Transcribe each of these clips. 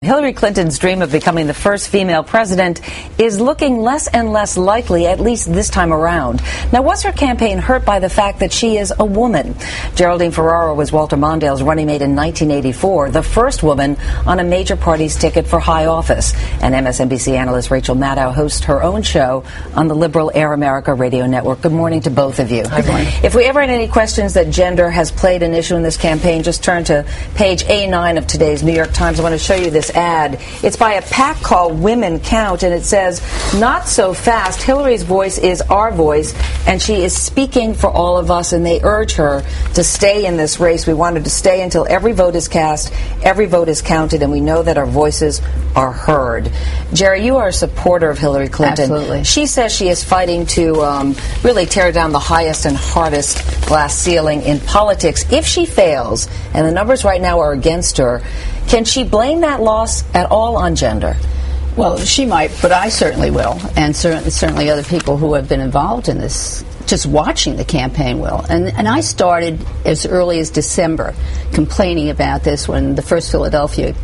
Hillary Clinton's dream of becoming the first female president is looking less and less likely, at least this time around. Now, was her campaign hurt by the fact that she is a woman? Geraldine Ferraro was Walter Mondale's running mate in 1984, the first woman on a major party's ticket for high office. And MSNBC analyst Rachel Maddow hosts her own show on the liberal Air America radio network. Good morning to both of you. Good morning. If we ever had any questions that gender has played an issue in this campaign, just turn to page A9 of today's New York Times. I want to show you this ad. It's by a PAC called Women Count, and it says, "Not so fast. Hillary's voice is our voice, and she is speaking for all of us," and they urge her to stay in this race. We wanted to stay until every vote is cast, every vote is counted, and we know that our voices are heard. Jerry, you are a supporter of Hillary Clinton. Absolutely. She says she is fighting to really tear down the highest and hardest glass ceiling in politics. If she fails, and the numbers right now are against her, can she blame that loss at all on gender? Well, she might, but I certainly will, and certainly other people who have been involved in this, just watching the campaign will. And I started as early as December complaining about this when the first Philadelphia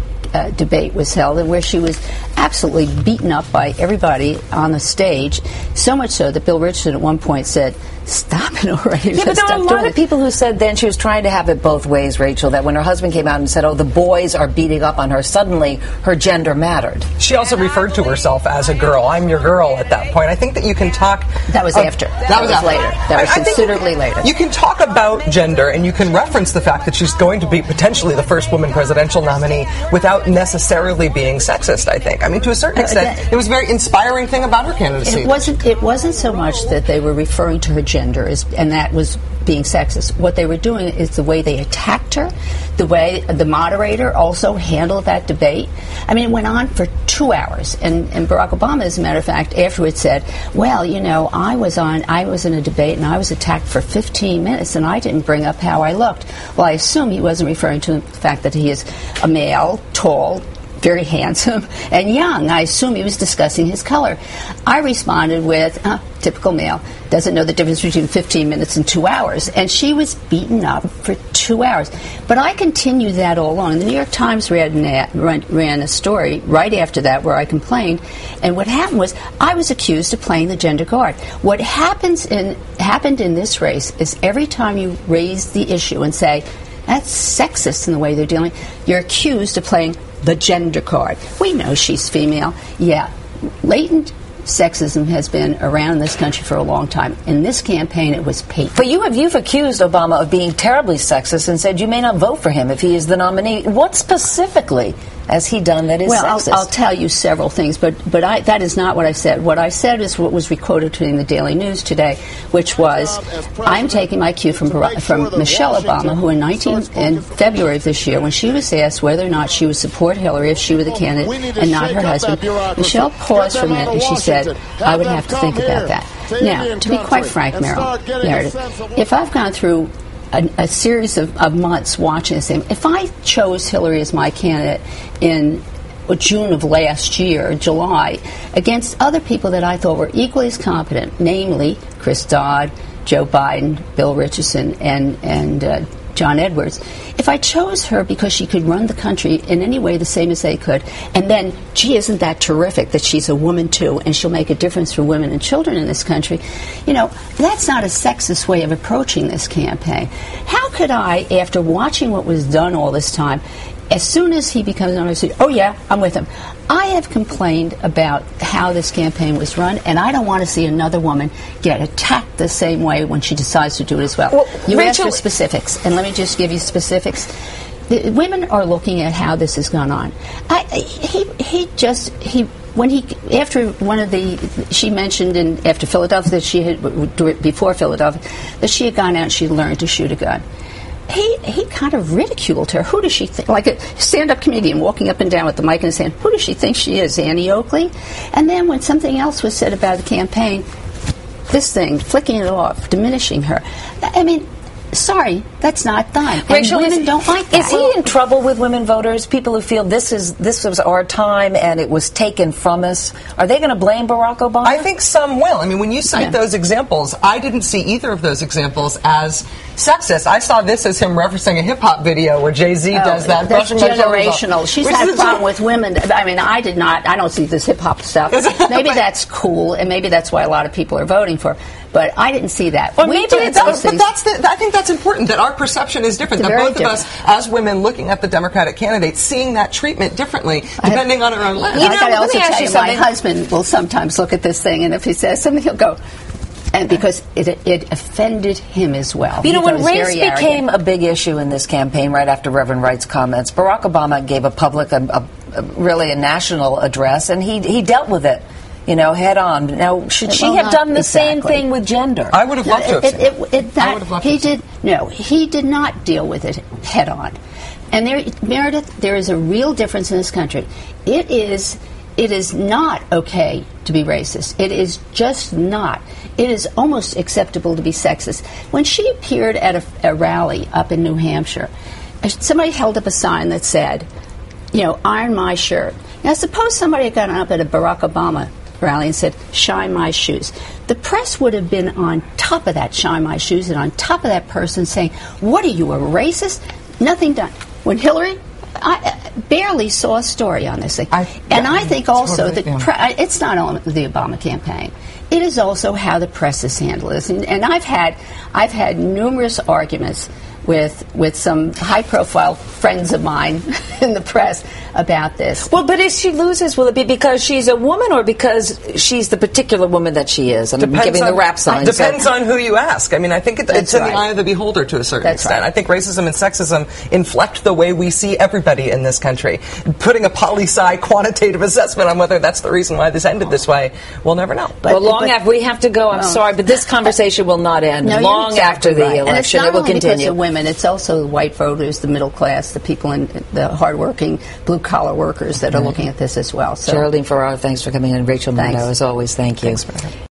debate was held, and where she was absolutely beaten up by everybody on the stage, so much so that Bill Richardson at one point said, "Stop it already." Yeah, but there are a lot of people who said then she was trying to have it both ways, Rachel, that when her husband came out and said, "Oh, the boys are beating up on her," suddenly her gender mattered. She also referred to herself as a girl. "I'm your girl" at that point. I think that you can talk... That was after. That was later. That was considerably later. You can talk about gender, and you can reference the fact that she's going to be potentially the first woman presidential nominee without necessarily being sexist, I think. I mean, to a certain extent, it was a very inspiring thing about her candidacy. It wasn't so much that they were referring to her gender, and that was being sexist. What they were doing is the way they attacked her, the way the moderator also handled that debate. I mean, it went on for 2 hours, and Barack Obama, as a matter of fact, afterwards said, "Well, you know, I was in a debate and I was attacked for 15 minutes and I didn't bring up how I looked." Well, I assume he wasn't referring to the fact that he is a male, tall, very handsome, and young. I assume he was discussing his color. I responded with, typical male, doesn't know the difference between 15 minutes and 2 hours. And she was beaten up for 2 hours. But I continued that all along. The New York Times ran a story right after that where I complained. And what happened was I was accused of playing the gender card. What happened in this race is every time you raise the issue and say, that's sexist in the way they're dealing, you're accused of playing the gender card. We know she's female. Yeah, latent sexism has been around in this country for a long time. In this campaign, it was patent. But you've accused Obama of being terribly sexist and said you may not vote for him if he is the nominee. What specifically has he done that is sexist? I'll tell you several things, but that is not what I said. What I said is what was recorded in the Daily News today, which was, I'm taking my cue from Michelle Obama, who in February of this year, when she was asked whether or not she would support Hillary if she were the candidate and not her husband, Michelle paused for a minute and she said, "I would have to think about that." Now, to be quite frank, Meredith, if I've gone through a series of months watching this thing, if I chose Hillary as my candidate in June of last year, July, against other people that I thought were equally as competent, namely Chris Dodd, Joe Biden, Bill Richardson, and John Edwards, if I chose her because she could run the country in any way the same as they could, and then, gee, isn't that terrific that she's a woman too, and she'll make a difference for women and children in this country, you know, that's not a sexist way of approaching this campaign. How could I, after watching what was done all this time, as soon as he becomes nominated, say, "Oh yeah, I'm with him"? I have complained about how this campaign was run, and I don't want to see another woman get attacked the same way when she decides to do it as well. You asked for specifics, and let me just give you specifics. The women are looking at how this has gone on. She mentioned after Philadelphia that she had, before Philadelphia, that she had gone out and she learned to shoot a gun. He kind of ridiculed her. Who does she think? Like a stand-up comedian walking up and down with the mic in his hand. Who does she think she is, Annie Oakley? And then when something else was said about the campaign, this thing, flicking it off, diminishing her. I mean, sorry, that's not done. Rachel, and women don't like that. Is he in trouble with women voters? People who feel this was our time and it was taken from us. Are they going to blame Barack Obama? I think some will. I mean, when you cite those examples, I didn't see either of those examples as sexist. I saw this as him referencing a hip-hop video where Jay-Z does that. That's generational. She's had a problem with women. I mean, I don't see this hip-hop stuff. Maybe that's cool, and maybe that's why a lot of people are voting for. But I didn't see that. Well, maybe it's I think that's important, that our perception is different, that both of us, as women looking at the Democratic candidates, seeing that treatment differently, depending on our own lens. I gotta also tell you, my husband will sometimes look at this thing, and if he says something, he'll go, and because it offended him as well. You know, when race became a big issue in this campaign, right after Reverend Wright's comments, Barack Obama gave a public, really a national address, and he dealt with it, you know, head on. Now, should she have done the same thing with gender? I would have loved to have seen it. He did not deal with it head on. And Meredith, there is a real difference in this country. It is not okay to be racist. It is just not. It is almost acceptable to be sexist. When she appeared at a rally up in New Hampshire, somebody held up a sign that said, you know, iron my shirt. Now, suppose somebody had gotten up at a Barack Obama rally and said, shine my shoes. The press would have been on top of that, shine my shoes, and on top of that person saying, what are you, a racist? Nothing done. When Hillary, I barely saw a story on this thing. I think also that it's not only the Obama campaign. It is also how the press has handled this. And I've had numerous arguments with some high-profile friends of mine in the press about this. Well, but if she loses, will it be because she's a woman or because she's the particular woman that she is? I'm giving the rap sign. Depends on who you ask. I mean, I think it's in the eye of the beholder to a certain extent. Right. I think racism and sexism inflect the way we see everybody in this country. Putting a poli-sci quantitative assessment on whether that's the reason why this ended this way, we'll never know. But after we have to go. I'm sorry, but this conversation will not end. Long after the election, it will continue. Women, it's also the white voters, the middle class, the people in the hardworking blue-collar workers that are looking at this as well. So. Geraldine Ferraro, thanks for coming in. Rachel Maddow, as always, thank you. Thanks for